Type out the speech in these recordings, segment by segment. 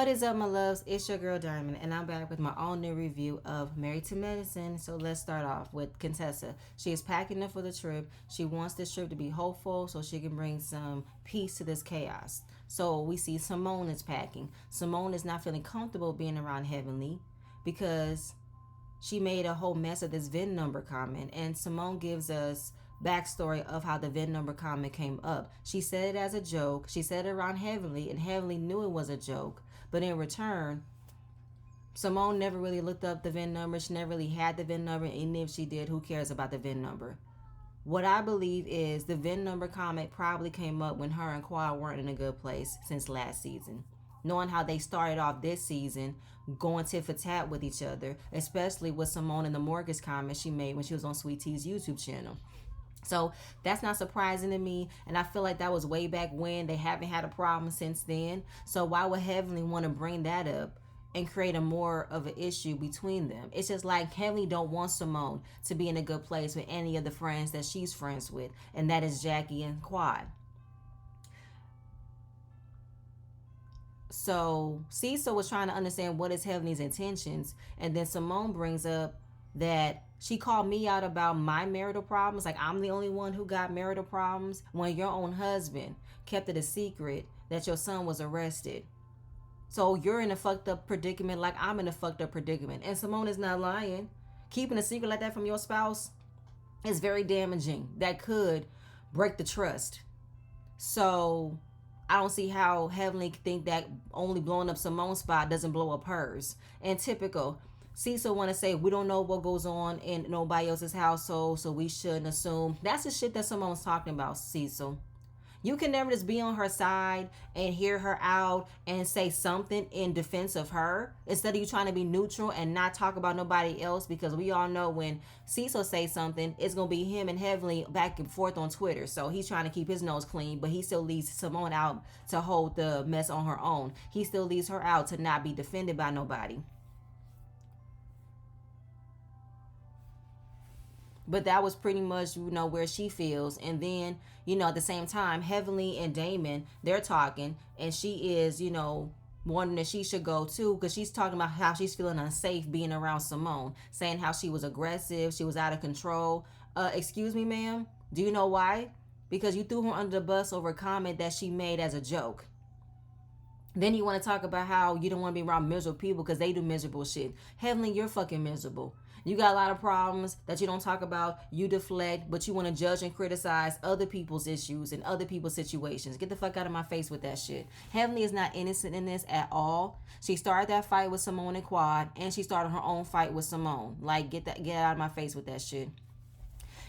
What is up, my loves? It's your girl Diamond, and I'm back with my own new review of Married to Medicine. So let's start off with Contessa. She is packing up for the trip. She wants this trip to be hopeful so she can bring some peace to this chaos. So we see Simone is packing. Simone is not feeling comfortable being around Heavenly because she made a whole mess of this VIN number comment, and Simone gives us backstory of how the VIN number comment came up. She said it as a joke. She said it around Heavenly, and Heavenly knew it was a joke. But in return, Simone never really looked up the VIN number. She never really had the VIN number. And if she did, who cares about the VIN number? What I believe is the VIN number comment probably came up when her and Quad weren't in a good place since last season. Knowing how they started off this season going tit for tat with each other, especially with Simone and the mortgage comment she made when she was on Sweet Tea's YouTube channel. So that's not surprising to me, and I feel like that was way back when. They haven't had a problem since then. So why would Heavenly want to bring that up and create a more of an issue between them? It's just like Heavenly don't want Simone to be in a good place with any of the friends that she's friends with, and that is Jackie and Quad. So Cecil was trying to understand what is Heavenly's intentions, and then Simone brings up that she called me out about my marital problems, like I'm the only one who got marital problems, when your own husband kept it a secret that your son was arrested. So you're in a fucked up predicament like I'm in a fucked up predicament. And Simone is not lying. Keeping a secret like that from your spouse is very damaging. That could break the trust. So I don't see how Heavenly think that only blowing up Simone's spot doesn't blow up hers. And typical, Cecil want to say we don't know what goes on in nobody else's household, so we shouldn't assume. That's the shit that someone's talking about, Cecil. You can never just be on her side and hear her out and say something in defense of her instead of you trying to be neutral and not talk about nobody else, because we all know when Cecil says something, it's going to be him and Heavenly back and forth on Twitter. So he's trying to keep his nose clean, but he still leaves Simone out to hold the mess on her own. He still leaves her out to not be defended by nobody. But that was pretty much, where she feels. And then, at the same time, Heavenly and Damon, they're talking. And she is, wanting that she should go too. Because she's talking about how she's feeling unsafe being around Simone. Saying how she was aggressive. She was out of control. Excuse me, ma'am. Do you know why? Because you threw her under the bus over a comment that she made as a joke. Then you want to talk about how you don't want to be around miserable people because they do miserable shit. Heavenly, you're fucking miserable. You got a lot of problems that you don't talk about. You deflect, but you want to judge and criticize other people's issues and other people's situations. Get the fuck out of my face with that shit. Heavenly is not innocent in this at all. She started that fight with Simone and Quad, and she started her own fight with Simone. Like, get out of my face with that shit.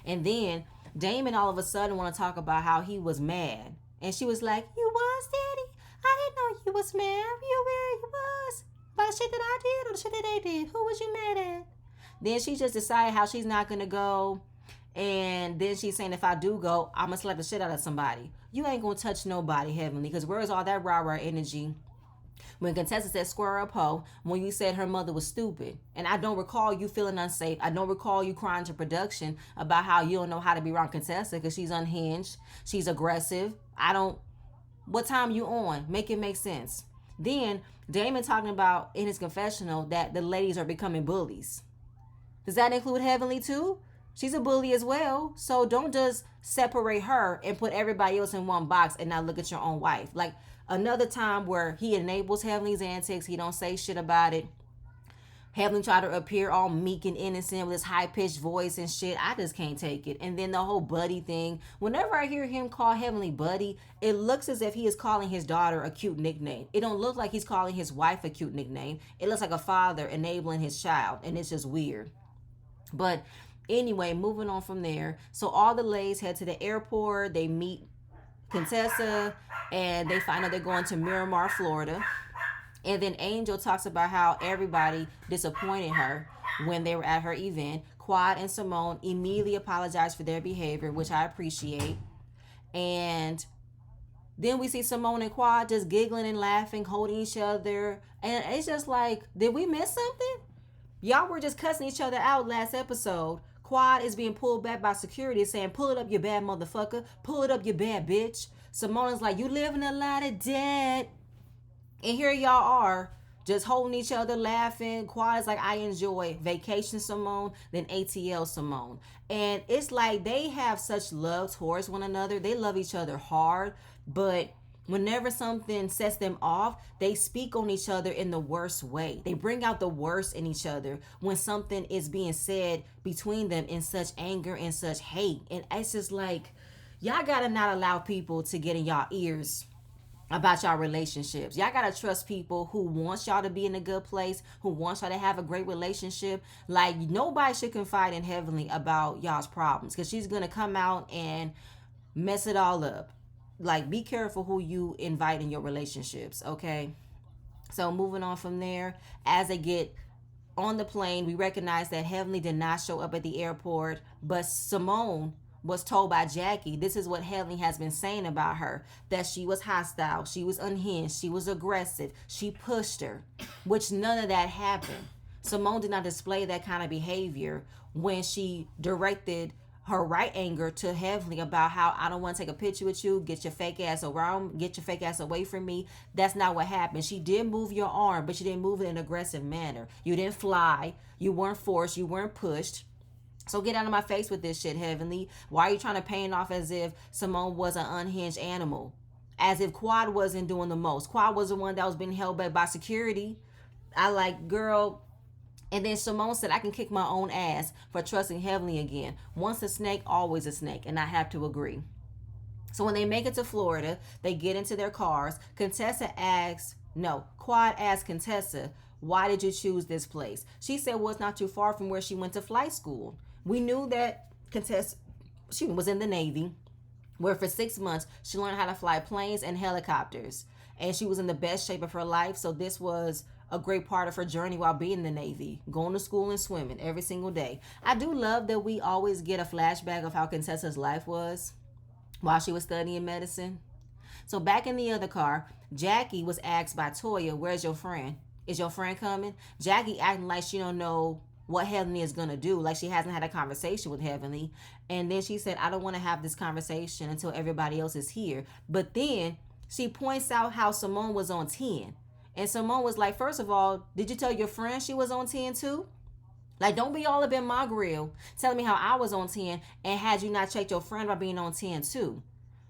And then Damon all of a sudden want to talk about how he was mad. And she was like, you was, Daddy? I didn't know you was mad. You was. By the shit that I did or the shit that they did? Who was you mad at? Then she just decided how she's not going to go. And then she's saying, if I do go, I'm going to slap the shit out of somebody. You ain't going to touch nobody, Heavenly. Because where's all that rah-rah energy? When Contessa said square up hoe, when you said her mother was stupid. And I don't recall you feeling unsafe. I don't recall you crying to production about how you don't know how to be around Contessa because she's unhinged. She's aggressive. What time you on? Make it make sense. Then Damon talking about in his confessional that the ladies are becoming bullies. Does that include Heavenly too? She's a bully as well. So don't just separate her and put everybody else in one box and not look at your own wife. Like another time where he enables Heavenly's antics. He don't say shit about it. Heavenly tried to appear all meek and innocent with his high-pitched voice and shit. I just can't take it. And then the whole buddy thing. Whenever I hear him call Heavenly buddy, it looks as if he is calling his daughter a cute nickname. It don't look like he's calling his wife a cute nickname. It looks like a father enabling his child. And it's just weird. But anyway, moving on from there. So all the ladies head to the airport. They meet Contessa. And they find out they're going to Miramar, Florida. And then Angel talks about how everybody disappointed her when they were at her event. Quad and Simone immediately apologized for their behavior, which I appreciate. And then we see Simone and Quad just giggling and laughing, holding each other. And it's just like, did we miss something? Y'all were just cussing each other out last episode. Quad is being pulled back by security saying, pull it up, you bad motherfucker. Pull it up, you bad bitch. Simone is like, you living a lot of debt. And here y'all are just holding each other, laughing. Quad is like, I enjoy vacation Simone, then ATL Simone. And it's like they have such love towards one another. They love each other hard, but whenever something sets them off, they speak on each other in the worst way. They bring out the worst in each other when something is being said between them in such anger and such hate. And it's just like, y'all gotta not allow people to get in y'all ears about y'all relationships. Y'all gotta trust people who wants y'all to be in a good place, who wants y'all to have a great relationship. Like, nobody should confide in Heavenly about y'all's problems, because she's gonna come out and mess it all up. Like, be careful who you invite in your relationships, okay? So moving on from there, as they get on the plane, we recognize that Heavenly did not show up at the airport, but Simone was told by Jackie, this is what Heavenly has been saying about her, that she was hostile, she was unhinged, she was aggressive, she pushed her, which none of that happened. Simone did not display that kind of behavior when she directed her right anger to Heavenly about how, I don't want to take a picture with you, get your fake ass around, get your fake ass away from me. That's not what happened. She did move your arm, but you didn't move it in an aggressive manner. You didn't fly, you weren't forced, you weren't pushed. So get out of my face with this shit, Heavenly. Why are you trying to paint off as if Simone was an unhinged animal? As if Quad wasn't doing the most. Quad was the one that was being held back by security. I like, girl. And then Simone said, I can kick my own ass for trusting Heavenly again. Once a snake, always a snake. And I have to agree. So when they make it to Florida, they get into their cars. Quad asked Contessa, why did you choose this place? She said, well, it's not too far from where she went to flight school. We knew that Contessa, she was in the Navy, where for 6 months she learned how to fly planes and helicopters. And she was in the best shape of her life. So this was a great part of her journey while being in the Navy, going to school and swimming every single day. I do love that we always get a flashback of how Contessa's life was while she was studying medicine. So back in the other car, Jackie was asked by Toya, where's your friend? Is your friend coming? Jackie acting like she don't know what Heavenly is going to do, like she hasn't had a conversation with Heavenly. And then she said, I don't want to have this conversation until everybody else is here. But then she points out how Simone was on 10. And Simone was like, first of all, did you tell your friend she was on 10 too? Like, don't be all up in my grill telling me how I was on 10 and had you not checked your friend by being on 10 too.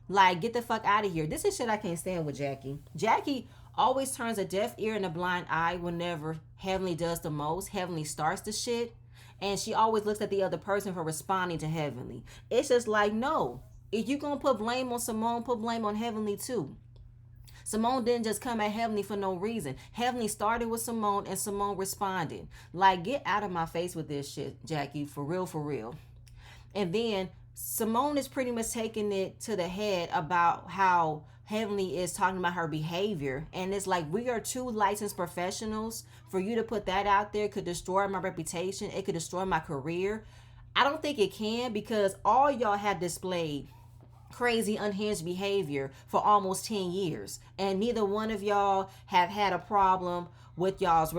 Like, get the fuck out of here. This is shit I can't stand with Jackie. Jackie always turns a deaf ear and a blind eye whenever Heavenly does the most. Heavenly starts the shit. And she always looks at the other person for responding to Heavenly. It's just like, no. If you gonna put blame on Simone, put blame on Heavenly too. Simone didn't just come at Heavenly for no reason. Heavenly started with Simone and Simone responded. Like, get out of my face with this shit, Jackie. For real, for real. And then Simone is pretty much taking it to the head about how Heavenly is talking about her behavior. And it's like, we are two licensed professionals. For you to put that out there could destroy my reputation. It could destroy my career. I don't think it can, because all y'all have displayed crazy unhinged behavior for almost 10 years, and neither one of y'all have had a problem with y'all's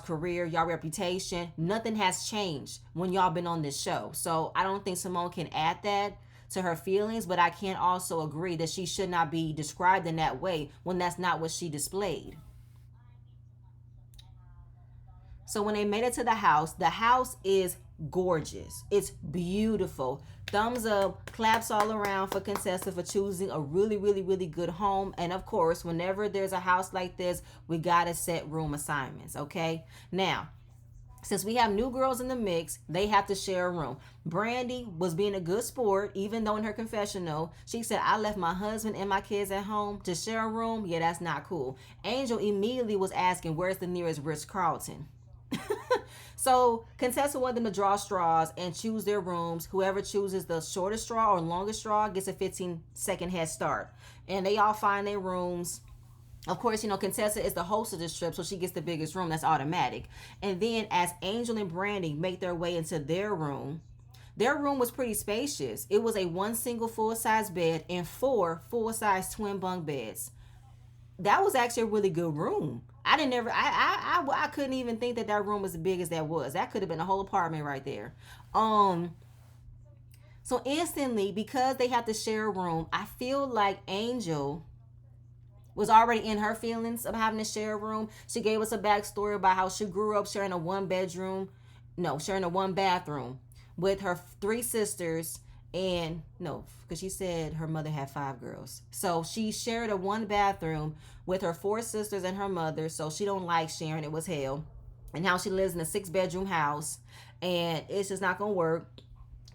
career, y'all reputation. Nothing has changed when y'all been on this show. So I don't think Simone can add that to her feelings, but I can also agree that she should not be described in that way when that's not what she displayed. So when they made it to the house is gorgeous. It's beautiful. Thumbs up, claps all around for Contessa for choosing a really, really, really good home. And of course, whenever there's a house like this, we gotta set room assignments, okay? Now, since we have new girls in the mix, they have to share a room. Brandy was being a good sport, even though in her confessional, she said, I left my husband and my kids at home to share a room. Yeah, that's not cool. Angel immediately was asking, where's the nearest Ritz-Carlton? So Contessa wanted them to draw straws and choose their rooms. Whoever chooses the shortest straw or longest straw gets a 15-second head start. And they all find their rooms. Of course, Contessa is the host of this trip, so she gets the biggest room. That's automatic. And then as Angel and Brandy make their way into their room was pretty spacious. It was a one single full-size bed and 4 full-size twin bunk beds. That was actually a really good room. I couldn't even think that room was as big as that was. That could have been a whole apartment right there. So instantly, because they have to share a room, I feel like Angel was already in her feelings of having to share a room. She gave us a backstory about how she grew up sharing a sharing a one bathroom with her three sisters. And no, because she said her mother had five girls. So she shared a one bathroom with her four sisters and her mother. So she don't like sharing. It was hell. And now she lives in a 6 bedroom house. And it's just not going to work.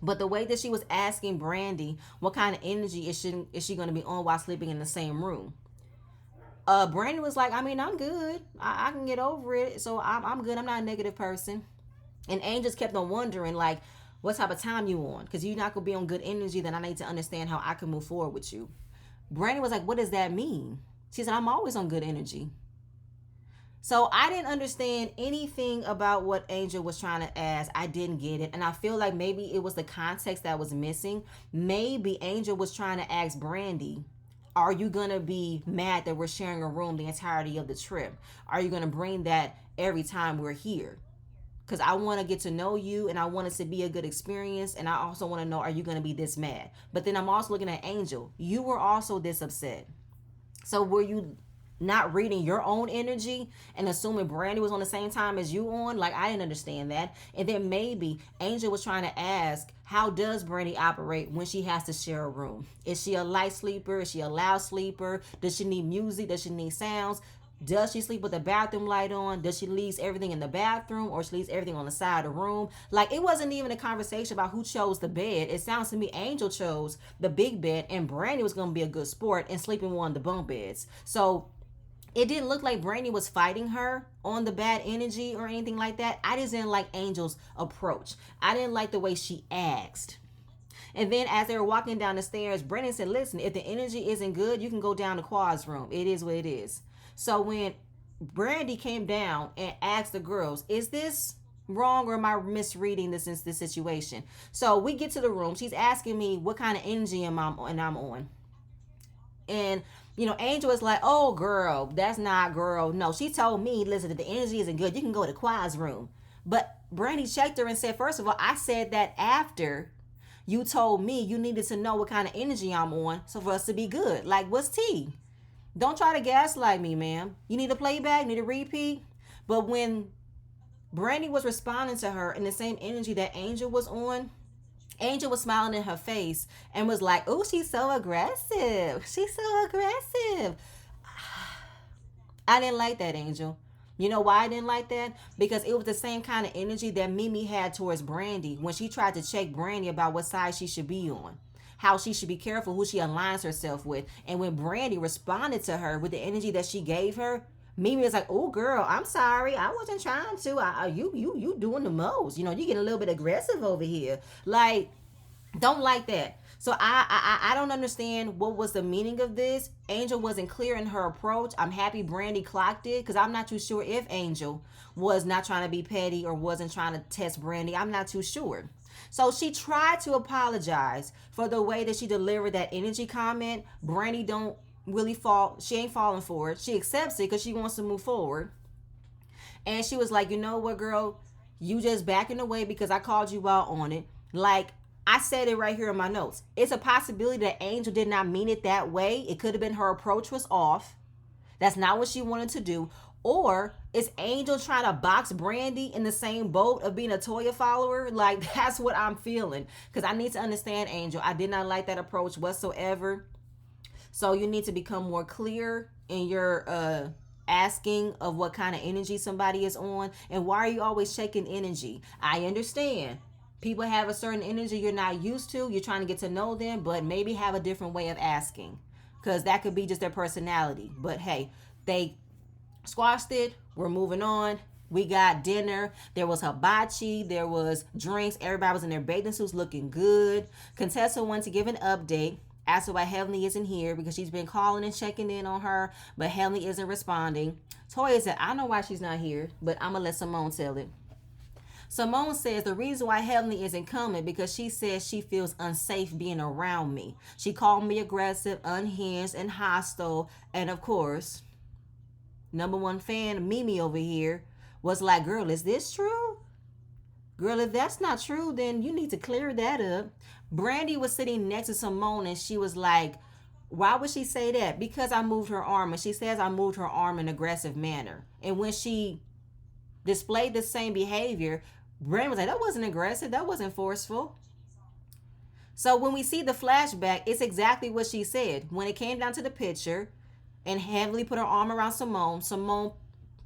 But the way that she was asking Brandy what kind of energy is she going to be on while sleeping in the same room, Brandy was like, I mean, I'm good. I can get over it. So I'm good. I'm not a negative person. And Angel just kept on wondering, like, what type of time you on? Because you're not going to be on good energy, then I need to understand how I can move forward with you. Brandy was like, what does that mean? She said, I'm always on good energy. So I didn't understand anything about what Angel was trying to ask. I didn't get it. And I feel like maybe it was the context that was missing. Maybe Angel was trying to ask Brandy, are you going to be mad that we're sharing a room the entirety of the trip? Are you going to bring that every time we're here? Because I want to get to know you and I want it to be a good experience. And I also want to know, are you going to be this mad? But then I'm also looking at Angel. You were also this upset. So were you not reading your own energy and assuming Brandy was on the same time as you on? Like, I didn't understand that. And then maybe Angel was trying to ask, how does Brandy operate when she has to share a room? Is she a light sleeper? Is she a loud sleeper? Does she need music? Does she need sounds? Does she sleep with the bathroom light on? Does she leave everything in the bathroom, or she leaves everything on the side of the room? Like, it wasn't even a conversation about who chose the bed. It sounds to me Angel chose the big bed and Brandy was going to be a good sport and sleep in one of the bunk beds. So it didn't look like Brandy was fighting her on the bad energy or anything like that. I just didn't like Angel's approach. I didn't like the way she asked. And then as they were walking down the stairs, Brennan said, listen, if the energy isn't good, you can go down to Quad's room. It is what it is. So when Brandy came down and asked the girls, is this wrong or am I misreading this situation? So we get to the room. She's asking me what kind of energy I'm on. And, Angel is like, oh, girl, that's not girl. No, she told me, listen, if the energy isn't good, you can go to Quad's room. But Brandy checked her and said, first of all, I said that after you told me you needed to know what kind of energy I'm on so for us to be good. Like, what's tea? Don't try to gaslight me, ma'am. You need a playback, need a repeat. But when Brandy was responding to her in the same energy that Angel was on, Angel was smiling in her face and was like, oh, she's so aggressive. She's so aggressive. I didn't like that, Angel. You know why I didn't like that? Because it was the same kind of energy that Mimi had towards Brandy when she tried to check Brandy about what side she should be on, how she should be careful who she aligns herself with. And when Brandy responded to her with the energy that she gave her, Mimi was like, oh, girl, I'm sorry. I wasn't trying to. You doing the most. You getting a little bit aggressive over here. Like, don't like that. So I don't understand what was the meaning of this. Angel wasn't clear in her approach. I'm happy Brandy clocked it because I'm not too sure if Angel was not trying to be petty or wasn't trying to test Brandy. I'm not too sure. So she tried to apologize for the way that she delivered that energy comment. Brandy don't really fall. She ain't falling for it. She accepts it because she wants to move forward. And she was like, you know what, girl? You just backing away because I called you out on it. Like, I said it right here in my notes. It's a possibility that Angel did not mean it that way. It could have been her approach was off. That's not what she wanted to do. Or is Angel trying to box Brandy in the same boat of being a Toya follower? Like, that's what I'm feeling. Because I need to understand, Angel. I did not like that approach whatsoever. So you need to become more clear in your asking of what kind of energy somebody is on. And why are you always checking energy? I understand. People have a certain energy you're not used to. You're trying to get to know them, but maybe have a different way of asking. Because that could be just their personality. But hey, they squashed it. We're moving on. We got dinner. There was hibachi. There was drinks. Everybody was in their bathing suits looking good. Contessa wanted to give an update. Asked her why Heavenly isn't here because she's been calling and checking in on her, but Heavenly isn't responding. Toya said, I know why she's not here, but I'm going to let Simone tell it. Simone says the reason why Heavenly isn't coming because she says she feels unsafe being around me. She called me aggressive, unhinged, and hostile. And of course, number one fan, Mimi over here, was like, girl, is this true? Girl, if that's not true, then you need to clear that up. Brandy was sitting next to Simone and she was like, Why would she say that? Because I moved her arm. And she says I moved her arm in an aggressive manner. And when she displayed the same behavior, Brandon was like, that wasn't aggressive. That wasn't forceful. So when we see the flashback, it's exactly what she said. When it came down to the picture and Heavenly put her arm around Simone, Simone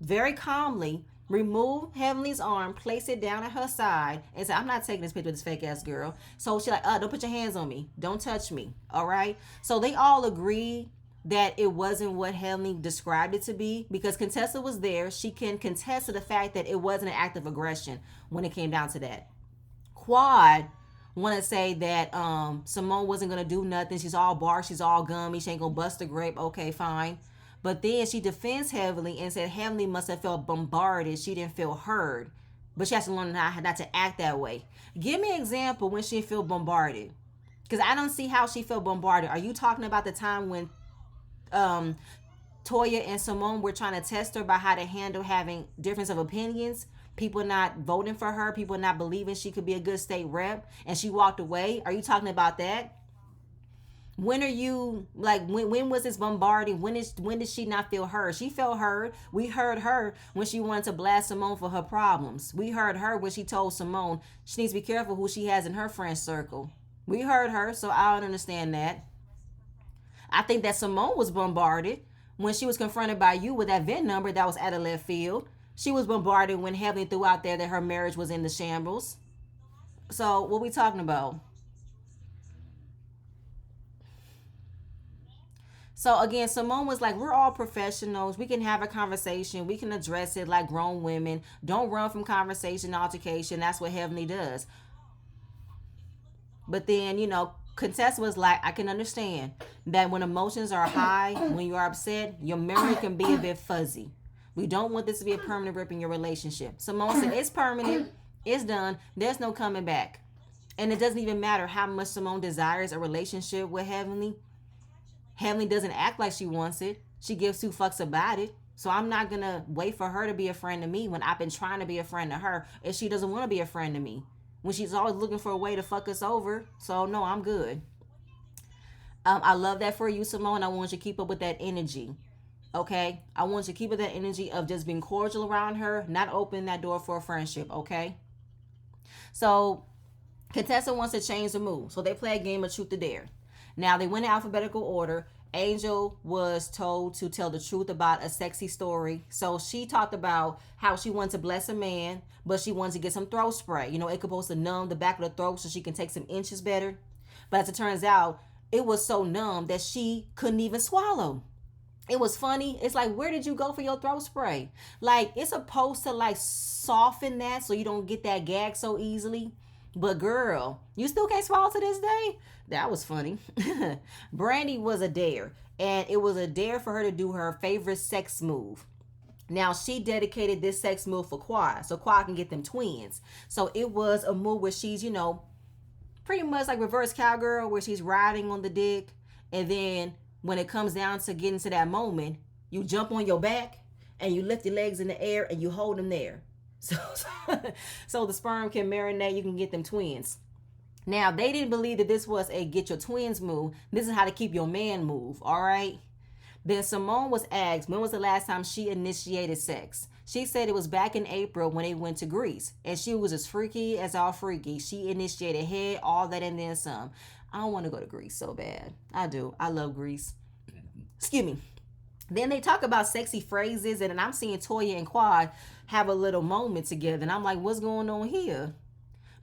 very calmly removed Heavenly's arm, placed it down at her side, and said, I'm not taking this picture with this fake ass girl. So she like, don't put your hands on me. Don't touch me. All right. So they all agreed that it wasn't what Heavenly described it to be because Contessa was there. She can contest to the fact that it wasn't an act of aggression when it came down to that. Quad want to say that Simone wasn't going to do nothing. She's all bark. She's all gummy. She ain't going to bust a grape. Okay, fine. But then she defends Heavenly and said Heavenly must have felt bombarded. She didn't feel heard. But she has to learn how not to act that way. Give me an example when she feel bombarded. Because I don't see how she felt bombarded. Are you talking about the time when Toya and Simone were trying to test her about how to handle having difference of opinions? People not voting for her, people not believing she could be a good state rep, and she walked away. Are you talking about that? When are you like when was this bombarding? When did she not feel heard? She felt heard. We heard her when she wanted to blast Simone for her problems. We heard her when she told Simone she needs to be careful who she has in her friend circle. We heard her, so I don't understand that. I think that Simone was bombarded when she was confronted by you with that VIN number that was out of left field. She was bombarded when Heavenly threw out there that her marriage was in the shambles. So what we talking about? So again, Simone was like, we're all professionals. We can have a conversation. We can address it like grown women. Don't run from conversation, altercation. That's what Heavenly does. But then, Contessa was like, I can understand that when emotions are high, when you are upset, your memory can be a bit fuzzy. We don't want this to be a permanent rip in your relationship. Simone said, it's permanent. It's done. There's no coming back. And it doesn't even matter how much Simone desires a relationship with Heavenly. Heavenly doesn't act like she wants it. She gives two fucks about it. So I'm not going to wait for her to be a friend to me when I've been trying to be a friend to her if she doesn't want to be a friend to me. When she's always looking for a way to fuck us over. So no, I'm good. I love that for you, Simone. I want you to keep up with that energy. Okay? I want you to keep up that energy of just being cordial around her, not opening that door for a friendship. Okay? So Contessa wants to change the move. So they play a game of truth or dare. Now they went in alphabetical order. Angel was told to tell the truth about a sexy story. So she talked about how she wanted to bless a man, but she wanted to get some throat spray. It could supposed to numb the back of the throat so she can take some inches better. But as it turns out, it was so numb that she couldn't even swallow. It was funny. It's like, where did you go for your throat spray? Like, it's supposed to like soften that so you don't get that gag so easily. But girl, you still can't swallow to this day? That was funny. Brandy was a dare. And it was a dare for her to do her favorite sex move. Now, she dedicated this sex move for Quad. So Quad can get them twins. So it was a move where she's, pretty much like reverse cowgirl, where she's riding on the dick. And then when it comes down to getting to that moment, you jump on your back and you lift your legs in the air and you hold them there. So, so the sperm can marinate. You can get them twins. Now, they didn't believe that this was a get your twins move. This is how to keep your man move. All right. Then Simone was asked, when was the last time she initiated sex? She said it was back in April when they went to Greece. And she was as freaky as all freaky. She initiated head, all that, and then some. I don't want to go to Greece so bad. I do. I love Greece. Excuse me. Then they talk about sexy phrases, and then I'm seeing Toya and Quad have a little moment together. And I'm like, what's going on here?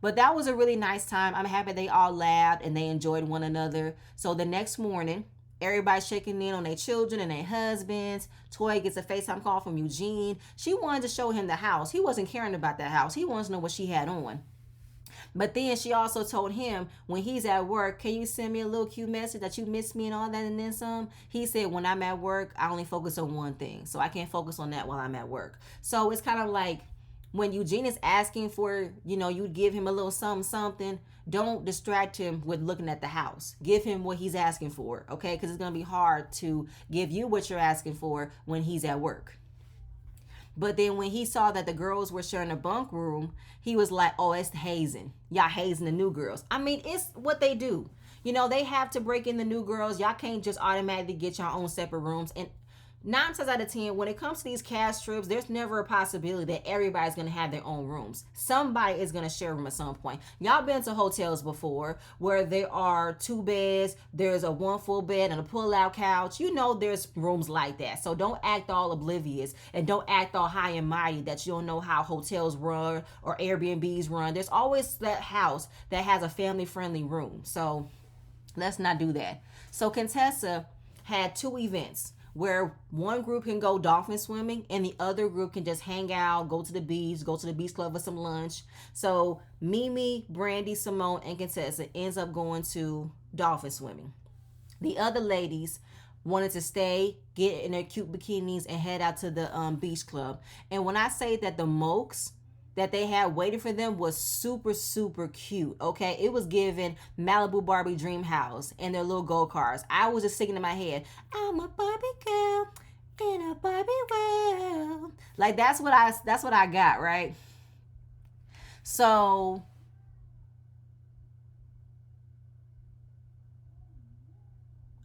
But that was a really nice time. I'm happy they all laughed and they enjoyed one another. So the next morning, everybody's checking in on their children and their husbands. Toya gets a FaceTime call from Eugene. She wanted to show him the house. He wasn't caring about that house. He wants to know what she had on. But then she also told him when he's at work, can you send me a little cute message that you miss me and all that and then some? He said, when I'm at work, I only focus on one thing. So I can't focus on that while I'm at work. So it's kind of like when Eugene is asking for, you give him a little something, don't distract him with looking at the house. Give him what he's asking for, okay? Because it's going to be hard to give you what you're asking for when he's at work. But then when he saw that the girls were sharing a bunk room, he was like, oh, it's hazing. Y'all hazing the new girls. I mean, it's what they do. They have to break in the new girls. Y'all can't just automatically get your own separate rooms. And 9 times out of 10, when it comes to these cast trips, there's never a possibility that everybody's going to have their own rooms. Somebody is going to share a room at some point. Y'all been to hotels before where there are 2 beds, there's a 1 full bed and a pull-out couch. There's rooms like that. So don't act all oblivious and don't act all high and mighty that you don't know how hotels run or Airbnbs run. There's always that house that has a family-friendly room. So let's not do that. So Contessa had 2 events where one group can go dolphin swimming and the other group can just hang out, go to the beach club for some lunch. So Mimi, Brandy, Simone, and Contessa ends up going to dolphin swimming. The other ladies wanted to stay, get in their cute bikinis, and head out to the beach club. And when I say that the mokes that they had waiting for them was super, super cute. Okay, it was giving Malibu Barbie Dream House and their little go-karts. I was just singing in my head, I'm a Barbie girl in a Barbie world. Like that's what I got, right? So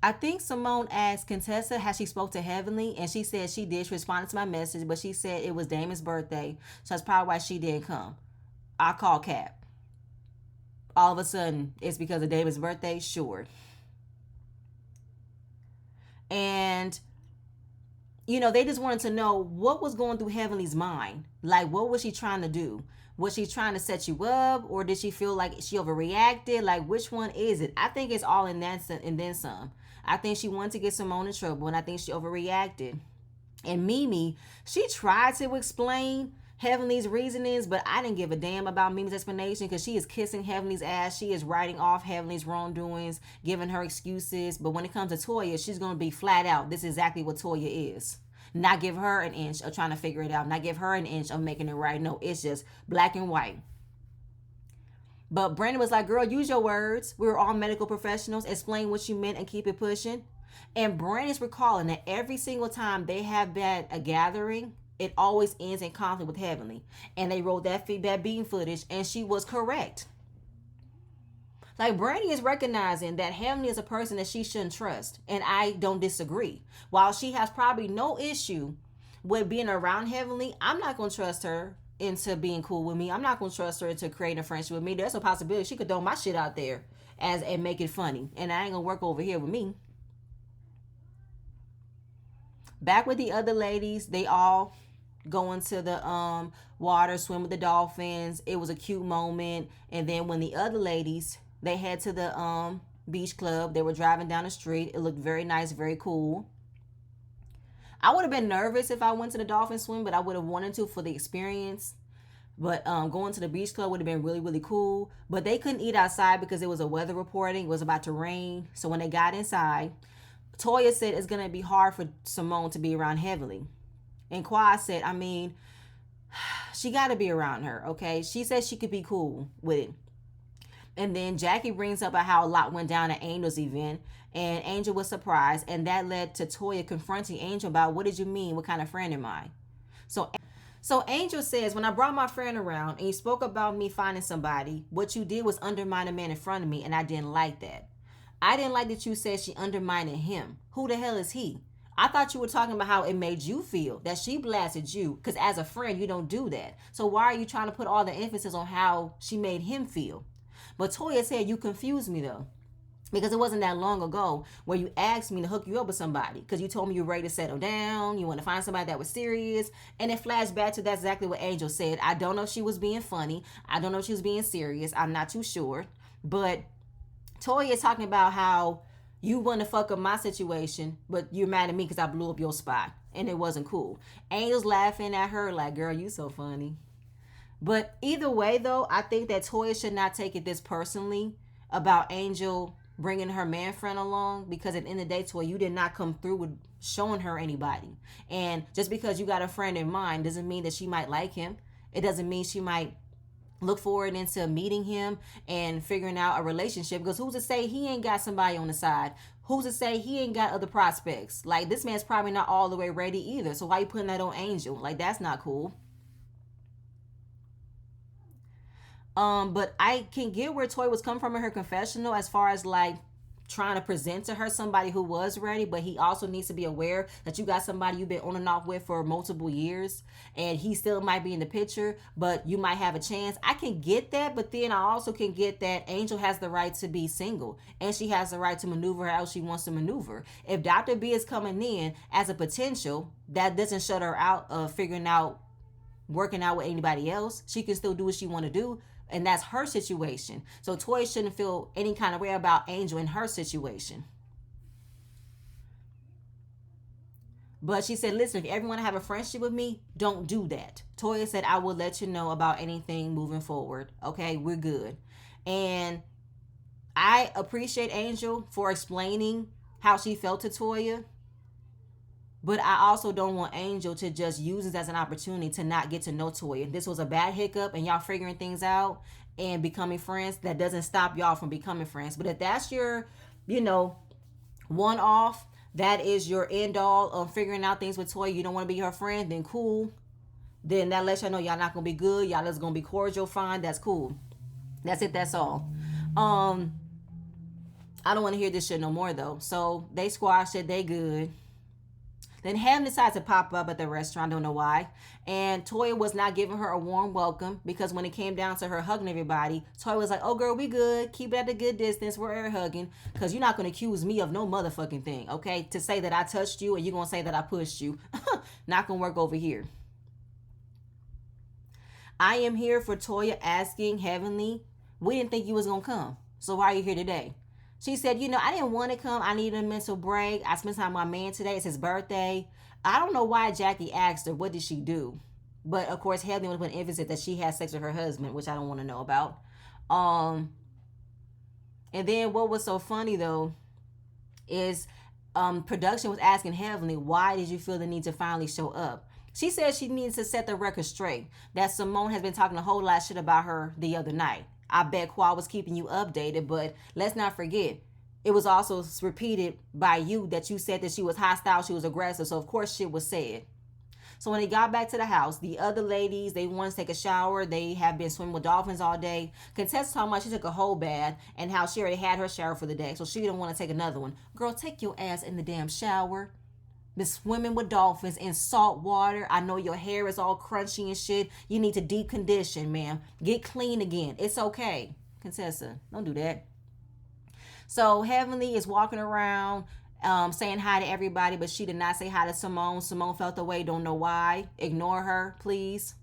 I think Simone asked Contessa has she spoke to Heavenly, and she said she did. She responded to my message, but she said it was Damon's birthday, so that's probably why she didn't come. I call Cap. All of a sudden, it's because of Damon's birthday? Sure. And they just wanted to know what was going through Heavenly's mind. Like, what was she trying to do? Was she trying to set you up, or did she feel like she overreacted? Like, which one is it? I think it's all in that and then some. I think she wanted to get Simone in trouble, and I think she overreacted. And Mimi, she tried to explain Heavenly's reasonings, but I didn't give a damn about Mimi's explanation because she is kissing Heavenly's ass. She is writing off Heavenly's wrongdoings, giving her excuses. But when it comes to Toya, she's going to be flat out. This is exactly what Toya is. Not give her an inch of trying to figure it out. Not give her an inch of making it right. No, it's just black and white. But Brandon was like, girl, use your words. We were all medical professionals. Explain what you meant and keep it pushing. And Brandon's recalling that every single time they have been a gathering, it always ends in conflict with Heavenly. And they wrote that beating footage, and she was correct. Like, Brandy is recognizing that Heavenly is a person that she shouldn't trust. And I don't disagree. While she has probably no issue with being around Heavenly, I'm not going to trust her into being cool with me. I'm not going to trust her into creating a friendship with me. There's a possibility she could throw my shit out there and make it funny. And I ain't going to work over here with me. Back with the other ladies, they all go into the water, swim with the dolphins. It was a cute moment. And then when the other ladies, they head to the beach club. They were driving down the street. It looked very nice, very cool. I would have been nervous if I went to the dolphin swim, but I would have wanted to for the experience. But going to the beach club would have been really, really cool. But they couldn't eat outside because it was a weather reporting. It was about to rain. So when they got inside, Toya said it's going to be hard for Simone to be around Heavenly. And Quad said, I mean, she got to be around her, okay? She said she could be cool with it. And then Jackie brings up how a lot went down at Angel's event. And Angel was surprised. And that led to Toya confronting Angel about, what did you mean? What kind of friend am I? So Angel says, when I brought my friend around and you spoke about me finding somebody, what you did was undermine a man in front of me. And I didn't like that. I didn't like that you said she undermined him. Who the hell is he? I thought you were talking about how it made you feel, that she blasted you. Because as a friend, you don't do that. So why are you trying to put all the emphasis on how she made him feel? But Toya said, you confused me though. Because it wasn't that long ago where you asked me to hook you up with somebody. Because you told me you were ready to settle down. You want to find somebody that was serious. And it flashed back to that's exactly what Angel said. I don't know if she was being funny. I don't know if she was being serious. I'm not too sure. But Toya is talking about how you want to fuck up my situation, but you're mad at me because I blew up your spot. And it wasn't cool. Angel's laughing at her like, girl, you so funny. But either way, though, I think that Toya should not take it this personally about Angel bringing her man friend along, because at the end of the day, Toya, you did not come through with showing her anybody. And just because you got a friend in mind doesn't mean that she might like him. It doesn't mean she might look forward into meeting him and figuring out a relationship, because who's to say he ain't got somebody on the side? Who's to say he ain't got other prospects? Like, this man's probably not all the way ready either. So why you putting that on Angel? Like, that's not cool. But I can get where Toy was coming from in her confessional as far as like trying to present to her somebody who was ready, but he also needs to be aware that you got somebody you've been on and off with for multiple years, and he still might be in the picture, but you might have a chance. I can get that, but then I also can get that Angel has the right to be single, and she has the right to maneuver how she wants to maneuver. If Dr. B is coming in as a potential, that doesn't shut her out of figuring out working out with anybody else. She can still do what she want to do, and that's her situation. So Toy shouldn't feel any kind of way about Angel in her situation. But she said, listen, if you ever want to have a friendship with me, don't do that. Toya said, I will let you know about anything moving forward. Okay, we're good. And I appreciate Angel for explaining how she felt to Toya. But I also don't want Angel to just use this as an opportunity to not get to know Toya. This was a bad hiccup and y'all figuring things out and becoming friends. That doesn't stop y'all from becoming friends. But if that's your, one off, that is your end all of figuring out things with Toya, you don't want to be her friend, then cool. Then that lets y'all know y'all not going to be good. Y'all just going to be cordial, fine. That's cool. That's it. That's all. I don't want to hear this shit no more though. So they squashed it. They good. Then Ham decides to pop up at the restaurant, don't know why. And Toya was not giving her a warm welcome because when it came down to her hugging everybody, Toya was like, oh girl, we good. Keep it at a good distance. We're air hugging because you're not going to accuse me of no motherfucking thing, okay? To say that I touched you and you're going to say that I pushed you. Not going to work over here. I am here for Toya asking Heavenly, we didn't think you was going to come. So why are you here today? She said, I didn't want to come. I needed a mental break. I spent time with my man today. It's his birthday. I don't know why Jackie asked her, what did she do? But, of course, Heavenly was putting emphasis that she had sex with her husband, which I don't want to know about. And then what was so funny, though, is production was asking Heavenly, why did you feel the need to finally show up? She said she needs to set the record straight, that Simone has been talking a whole lot of shit about her the other night. I bet Quad was keeping you updated, but let's not forget, it was also repeated by you that you said that she was hostile, she was aggressive, so of course shit was said. So when they got back to the house, the other ladies, they wanted to take a shower. They have been swimming with dolphins all day. Contessa talking about she took a whole bath and how she already had her shower for the day, so she didn't want to take another one. Girl, take your ass in the damn shower. Been swimming with dolphins in salt water. I know your hair is all crunchy and shit. You need to deep condition, ma'am. Get clean again. It's okay. Contessa, don't do that. So Heavenly is walking around saying hi to everybody, but she did not say hi to Simone. Simone felt the way, don't know why. Ignore her, please.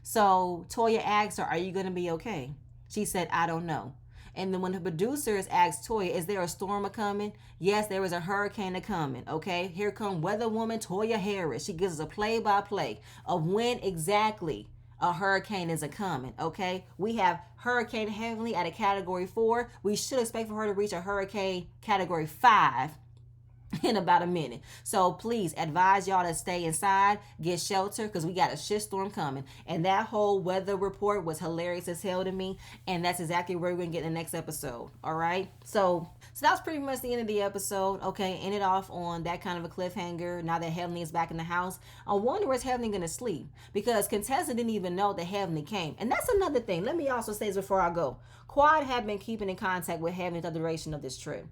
So Toya asked her, are you going to be okay? She said, I don't know. And then when the producers asked Toya, is there a storm a-coming? Yes, there is a hurricane a-coming, okay? Here come weather woman Toya Harris. She gives us a play-by-play of when exactly a hurricane is a-coming, okay? We have Hurricane Heavenly at a Category 4. We should expect for her to reach a hurricane Category 5 in about a minute. So please advise y'all to stay inside, get shelter, because we got a shitstorm coming. And that whole weather report was hilarious as hell to me, and that's exactly where we're gonna get in the next episode. All right, so that was pretty much the end of the episode. Okay, ended off on that kind of a cliffhanger. Now that Heavenly is back in the house, I wonder where's Heavenly gonna sleep, because Contessa didn't even know that Heavenly came. And that's another thing, let me also say this before I go. Quad had been keeping in contact with Heavenly the duration of this trip,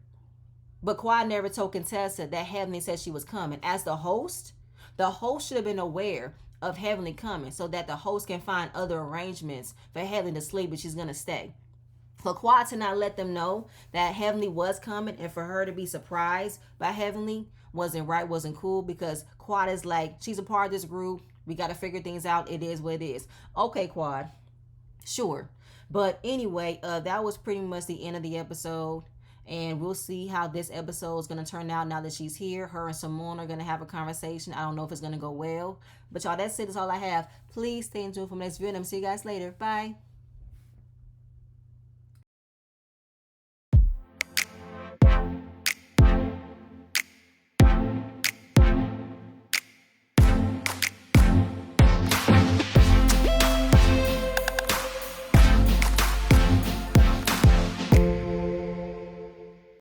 but Quad never told Contessa that Heavenly said she was coming. As the host should have been aware of Heavenly coming so that the host can find other arrangements for Heavenly to sleep, but she's going to stay. For Quad to not let them know that Heavenly was coming and for her to be surprised by Heavenly wasn't right, wasn't cool, because Quad is like, she's a part of this group. We got to figure things out. It is what it is. Okay, Quad. Sure. But anyway, that was pretty much the end of the episode. And we'll see how this episode is going to turn out now that she's here. Her and Simone are going to have a conversation. I don't know if it's going to go well. But y'all, that's it. That's all I have. Please stay tuned for my next video. And I'm see you guys later. Bye.